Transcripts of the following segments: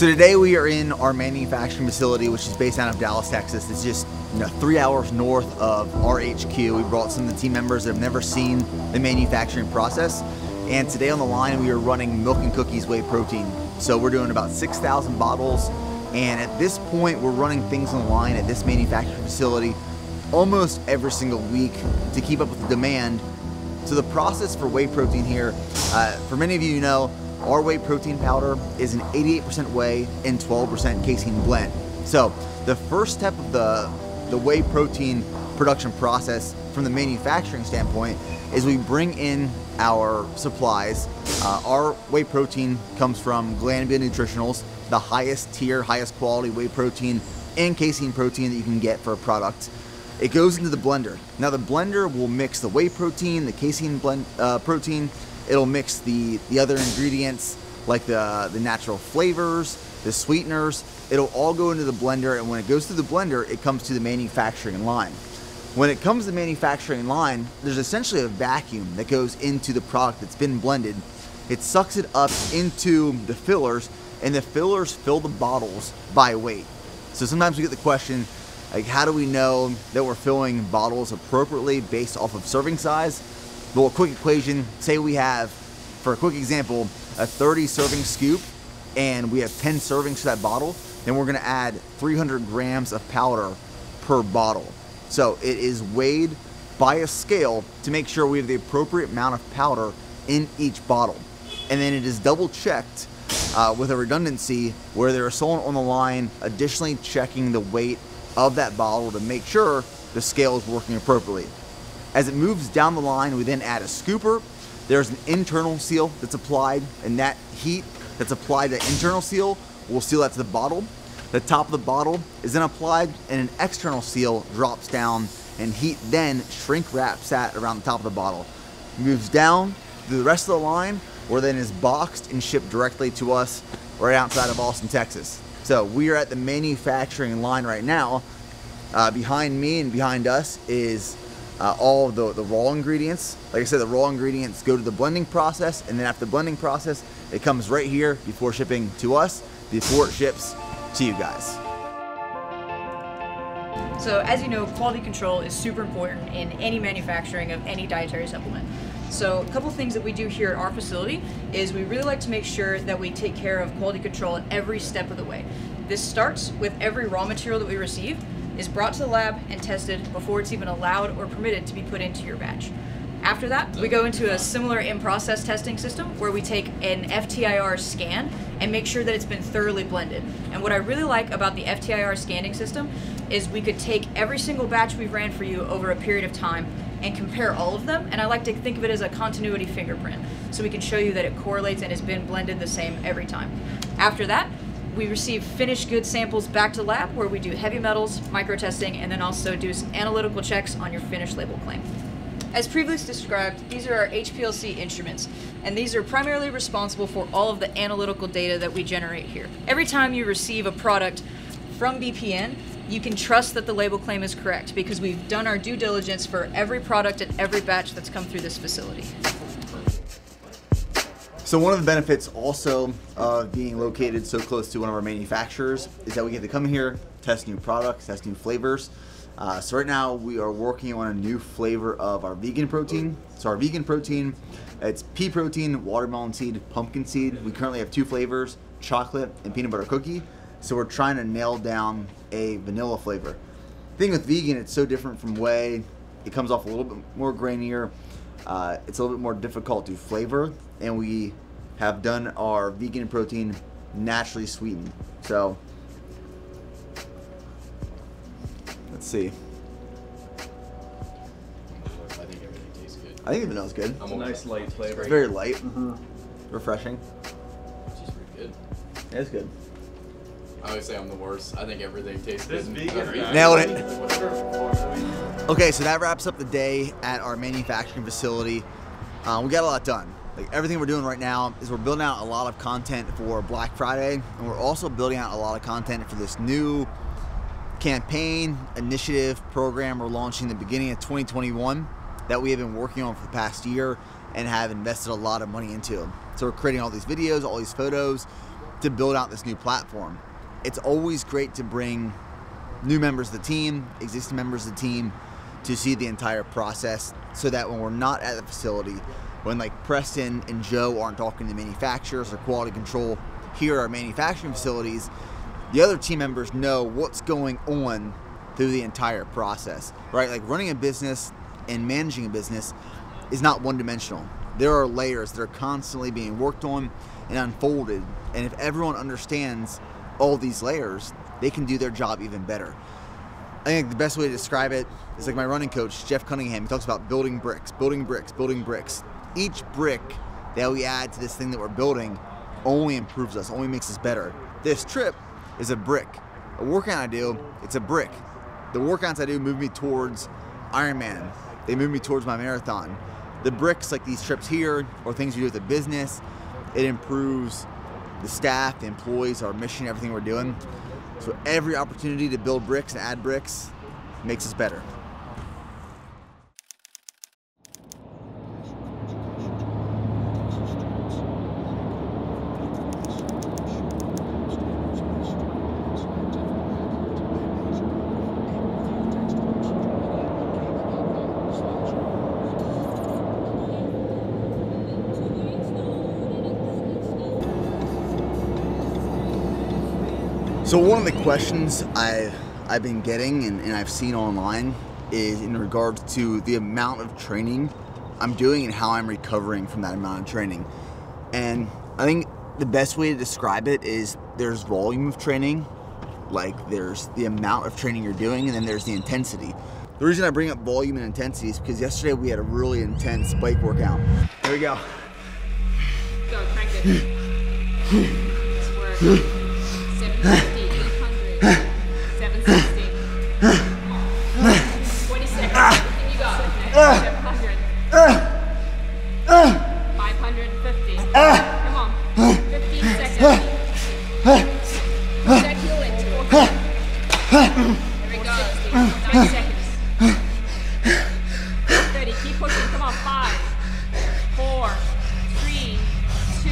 So today we are in our manufacturing facility, which is based out of Dallas, Texas. It's just 3 hours north of our HQ. We brought some of the team members that have never seen the manufacturing process. And today on the line, we are running milk and cookies whey protein. So we're doing about 6,000 bottles. And at this point, we're running things on the line at this manufacturing facility almost every single week to keep up with the demand. So the process for whey protein here, for many of you know, our whey protein powder is an 88% whey and 12% casein blend. So the first step of the whey protein production process from the manufacturing standpoint is we bring in our supplies. Our whey protein comes from Glanbia Nutritionals, the highest tier, highest quality whey protein and casein protein that you can get for a product. It goes into the blender. Now the blender will mix the whey protein, the casein protein. It'll mix the other ingredients like the natural flavors, the sweeteners. It'll all go into the blender, and when it goes through the blender, it comes to the manufacturing line. When it comes to the manufacturing line, there's essentially a vacuum that goes into the product that's been blended. It sucks it up into the fillers, and the fillers fill the bottles by weight. So sometimes we get the question, like, how do we know that we're filling bottles appropriately based off of serving size? Well, a quick equation, say we have, for a quick example, a 30 serving scoop and we have 10 servings to that bottle, then we're gonna add 300 grams of powder per bottle. So it is weighed by a scale to make sure we have the appropriate amount of powder in each bottle. And then it is double checked with a redundancy where there is someone on the line additionally checking the weight of that bottle to make sure the scale is working appropriately. As it moves down the line, we then add a scooper. There's an internal seal that's applied, and that heat that's applied to the internal seal will seal that to the bottle. The top of the bottle is then applied, and an external seal drops down, and heat then shrink wraps that around the top of the bottle. It moves down through the rest of the line, where then is boxed and shipped directly to us right outside of Austin, Texas. So we are at the manufacturing line right now. Behind me and behind us is all of the raw ingredients. Like I said, the raw ingredients go to the blending process, and then after the blending process, it comes right here before shipping to us, before it ships to you guys. So as you know, quality control is super important in any manufacturing of any dietary supplement. So a couple things that we do here at our facility is we really like to make sure that we take care of quality control at every step of the way. This starts with every raw material that we receive is brought to the lab and tested before it's even allowed or permitted to be put into your batch. After that, we go into a similar in-process testing system where we take an FTIR scan and make sure that it's been thoroughly blended. And what I really like about the FTIR scanning system is we could take every single batch we've ran for you over a period of time and compare all of them, and I like to think of it as a continuity fingerprint, so we can show you that it correlates and has been blended the same every time. After that, we receive finished goods samples back to lab where we do heavy metals, micro-testing, and then also do some analytical checks on your finished label claim. As previously described, these are our HPLC instruments, and these are primarily responsible for all of the analytical data that we generate here. Every time you receive a product from BPN, you can trust that the label claim is correct because we've done our due diligence for every product and every batch that's come through this facility. So one of the benefits also of being located so close to one of our manufacturers is that we get to come here, test new products, test new flavors. So right now we are working on a new flavor of our vegan protein. So our vegan protein, it's pea protein, watermelon seed, pumpkin seed. We currently have 2 flavors, chocolate and peanut butter cookie. So we're trying to nail down a vanilla flavor. The thing with vegan, it's so different from whey. It comes off a little bit more grainier. It's a little bit more difficult to flavor, and we have done our vegan protein naturally sweetened. So let's see. I think everything tastes good. I think the vanilla's good. It's a nice light flavor. It's very light, refreshing. She's pretty good. Yeah, it's good. I always say I'm the worst. I think everything tastes This good. vegan guy. Nailed it. Okay, so that wraps up the day at our manufacturing facility. We got a lot done. Like, everything we're doing right now is we're building out a lot of content for Black Friday, and we're also building out a lot of content for this new campaign, initiative, program we're launching the beginning of 2021 that we have been working on for the past year and have invested a lot of money into. So we're creating all these videos, all these photos, to build out this new platform. It's always great to bring new members of the team, existing members of the team, to see the entire process, so that when we're not at the facility, when like Preston and Joe aren't talking to manufacturers or quality control here at our manufacturing facilities, the other team members know what's going on through the entire process, right? Like running a business and managing a business is not one-dimensional. There are layers that are constantly being worked on and unfolded, and if everyone understands all these layers, they can do their job even better. I think the best way to describe it is like my running coach, Jeff Cunningham. He talks about building bricks, building bricks, building bricks. Each brick that we add to this thing that we're building only improves us, only makes us better. This trip is a brick. A workout I do, it's a brick. The workouts I do move me towards Ironman. They move me towards my marathon. The bricks, like these trips here, or things we do with the business, it improves the staff, the employees, our mission, everything we're doing. So every opportunity to build bricks and add bricks makes us better. So one of the questions I've been getting and I've seen online is in regards to the amount of training I'm doing and how I'm recovering from that amount of training. And I think the best way to describe it is there's volume of training, like there's the amount of training you're doing, and then there's the intensity. The reason I bring up volume and intensity is because yesterday we had a really intense bike workout. Here we go. Go, crank it. Nice work. 750, 800, 760. 20 seconds. Everything you got. 700. 550. Come on. 15 seconds. That heel into 14. There we go. 9 seconds. 30. Keep pushing. Come on. 5, 4, 3, 2,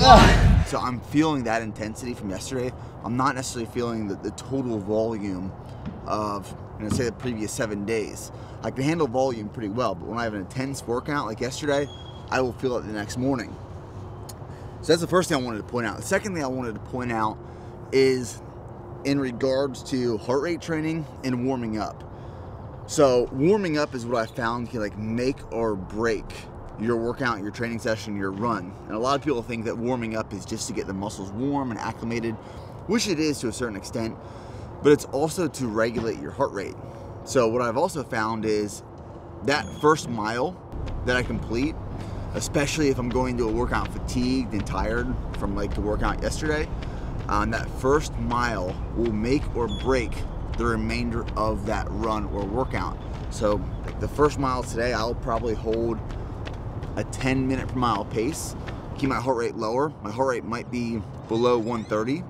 1. So I'm feeling that intensity from yesterday. I'm not necessarily feeling the total volume of, say, the previous 7 days. I can handle volume pretty well, but when I have an intense workout like yesterday, I will feel it the next morning. So that's the first thing I wanted to point out. The second thing I wanted to point out is in regards to heart rate training and warming up. So warming up is what I found can like make or break your workout, your training session, your run. And a lot of people think that warming up is just to get the muscles warm and acclimated, which it is to a certain extent, but it's also to regulate your heart rate. So what I've also found is that first mile that I complete, especially if I'm going to a workout fatigued and tired from like the workout yesterday, that first mile will make or break the remainder of that run or workout. So like the first mile today, I'll probably hold a 10-minute per mile pace, keep my heart rate lower. My heart rate might be below 130,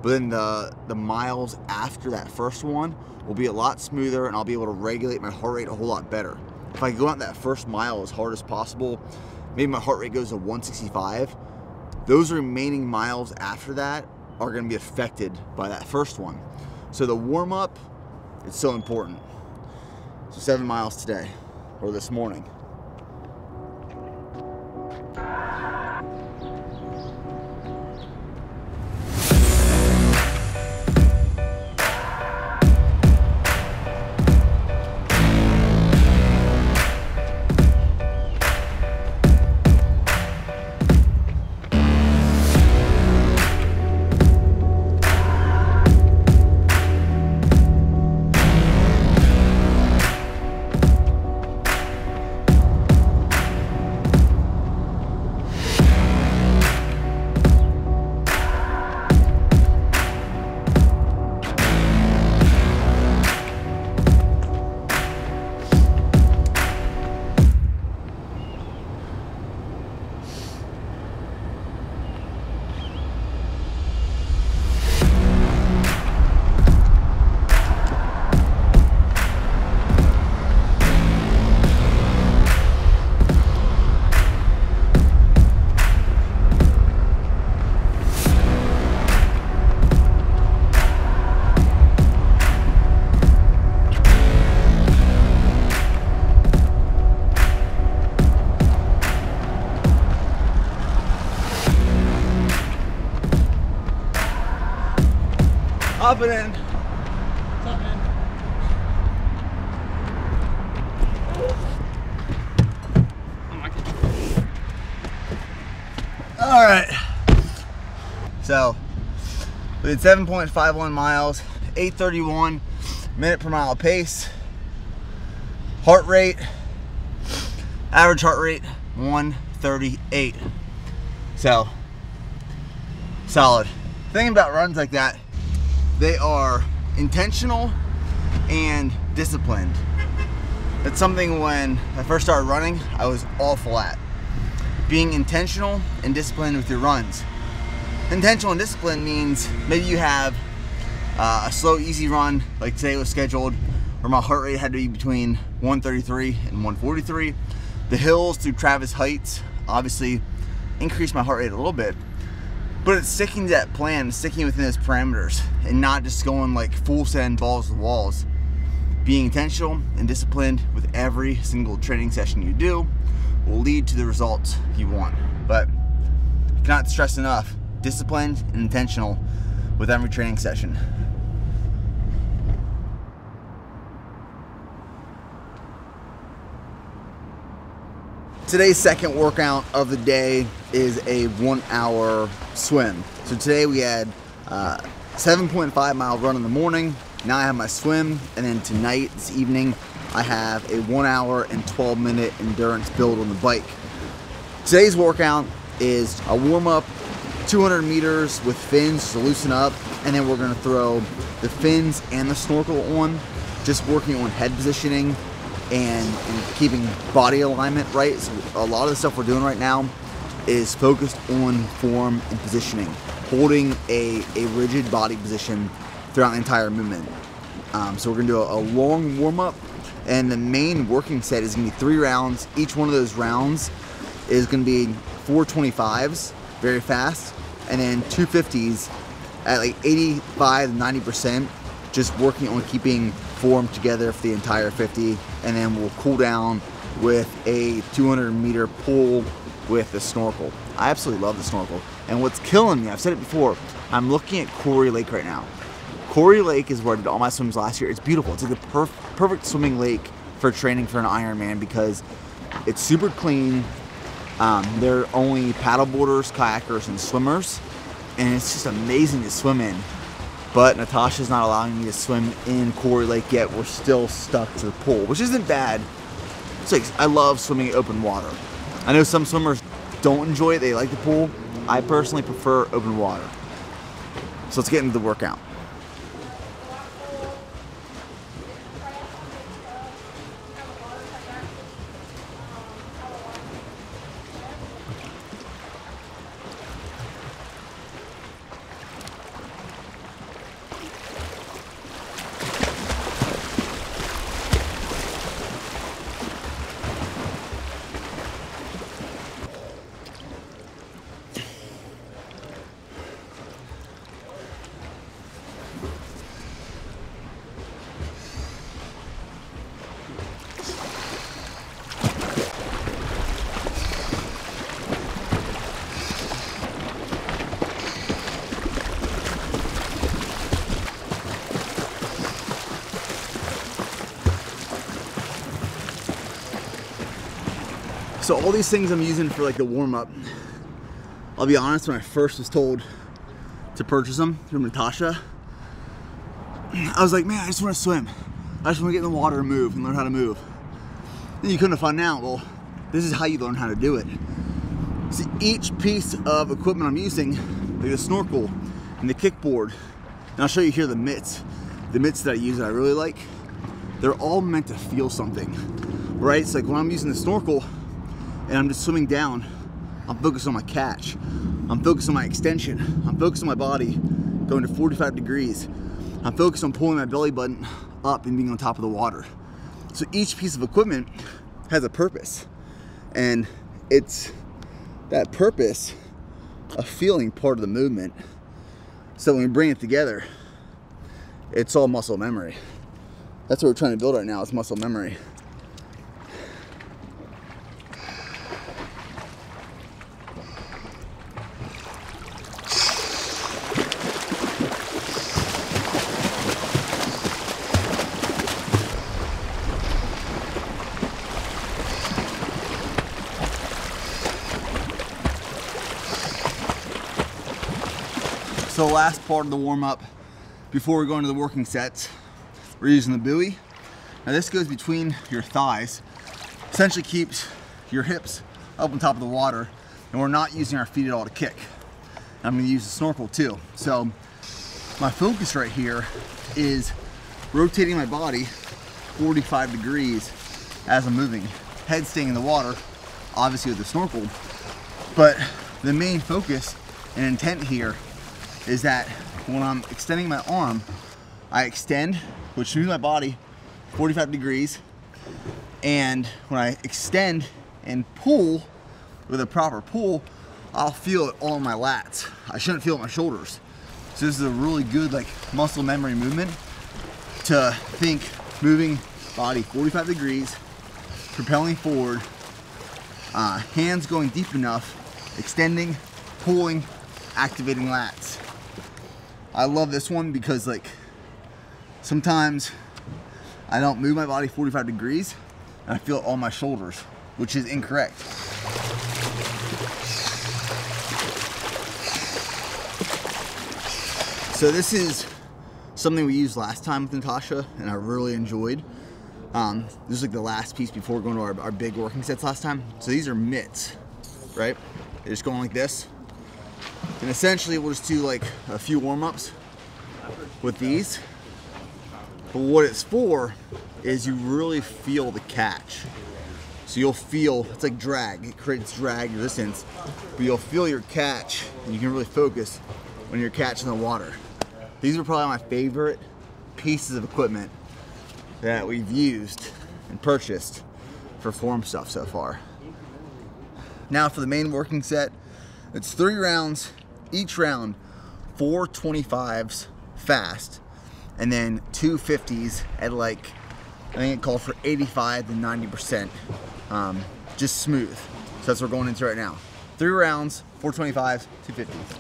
but then the miles after that first one will be a lot smoother, and I'll be able to regulate my heart rate a whole lot better. If I go out that first mile as hard as possible, maybe my heart rate goes to 165, those remaining miles after that are going to be affected by that first one. So the warm-up is so important. So 7 miles today, or this morning. Hop it in. What's up, man? Oh my God. All right. So we did 7.51 miles, 8:31 minute per mile pace. Heart rate, average heart rate, 138. So solid. The thing about runs like that, they are intentional and disciplined. That's something when I first started running, I was awful at. Being intentional and disciplined with your runs. Intentional and disciplined means maybe you have a slow, easy run, like today was scheduled, where my heart rate had to be between 133 and 143. The hills through Travis Heights obviously increased my heart rate a little bit, but it's sticking to that plan, sticking within those parameters, and not just going like full send balls to walls. Being intentional and disciplined with every single training session you do will lead to the results you want. But I cannot stress enough, disciplined and intentional with every training session. Today's second workout of the day is a 1 hour swim. So today we had 7.5 mile run in the morning. Now I have my swim, and then tonight, this evening, I have a 1 hour and 12 minute endurance build on the bike. Today's workout is a warm up, 200 meters with fins to loosen up, and then we're gonna throw the fins and the snorkel on, just working on head positioning and keeping body alignment right. So a lot of the stuff we're doing right now is focused on form and positioning, holding a rigid body position throughout the entire movement. So we're gonna do a long warm up, and the main working set is gonna be 3 rounds. Each one of those rounds is gonna be 425s, very fast, and then 250s at like 85 to 90%, just working on keeping form together for the entire 50, and then we'll cool down with a 200 meter pull with the snorkel. I absolutely love the snorkel. And what's killing me, I've said it before, I'm looking at Quarry Lake right now. Quarry Lake is where I did all my swims last year. It's beautiful. It's like the perfect swimming lake for training for an Ironman because it's super clean. There are only paddleboarders, kayakers, and swimmers, and it's just amazing to swim in. But Natasha's not allowing me to swim in Quarry Lake yet. We're still stuck to the pool, which isn't bad. It's like, I love swimming in open water. I know some swimmers don't enjoy it. They like the pool. I personally prefer open water. So let's get into the workout. So all these things I'm using for like the warm up, I'll be honest, when I first was told to purchase them from Natasha, I was like, man, I just want to swim. I just want to get in the water and move and learn how to move. Then you couldn't find out, well, this is how you learn how to do it. See, each piece of equipment I'm using, like the snorkel and the kickboard, and I'll show you here the mitts that I use that I really like, they're all meant to feel something, right? So like when I'm using the snorkel, and I'm just swimming down, I'm focused on my catch. I'm focused on my extension. I'm focused on my body going to 45 degrees. I'm focused on pulling my belly button up and being on top of the water. So each piece of equipment has a purpose. And it's that purpose of feeling part of the movement. So when we bring it together, it's all muscle memory. That's what we're trying to build right now, is muscle memory. So last part of the warm-up before we go into the working sets, we're using the buoy. Now this goes between your thighs, essentially keeps your hips up on top of the water, and we're not using our feet at all to kick. I'm gonna use the snorkel too. So my focus right here is rotating my body 45 degrees as I'm moving. Head staying in the water, obviously with the snorkel, but the main focus and intent here is that when I'm extending my arm, I extend, which moves my body 45 degrees, and when I extend and pull with a proper pull, I'll feel it all in my lats. I shouldn't feel it in my shoulders. So this is a really good like muscle memory movement to think moving body 45 degrees, propelling forward, hands going deep enough, extending, pulling, activating lats. I love this one because like sometimes I don't move my body 45 degrees and I feel it on my shoulders, which is incorrect. So this is something we used last time with Natasha and I really enjoyed. This is like the last piece before going to our big working sets last time. So these are mitts, right? They're just going like this. And essentially we'll just do like a few warm-ups with these. But what it's for is you really feel the catch. So you'll feel, it's like drag, it creates drag resistance, but you'll feel your catch and you can really focus when you're catching the water. These are probably my favorite pieces of equipment that we've used and purchased for form stuff so far. Now for the main working set, it's 3 rounds, each round 4 25s fast, and then 2 50s at like, I think it called for 85 to 90%, just smooth. So that's what we're going into right now. 3 rounds, 4 25s, 2 50s.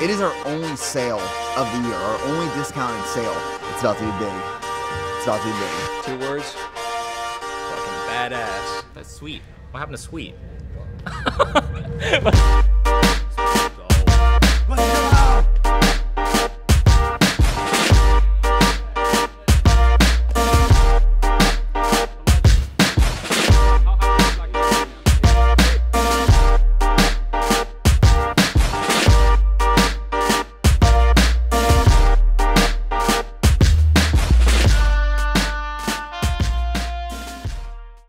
It is our only sale of the year, our only discounted sale. It's about to be big. It's about to be big. 2 words. Fucking badass. That's sweet. What happened to sweet?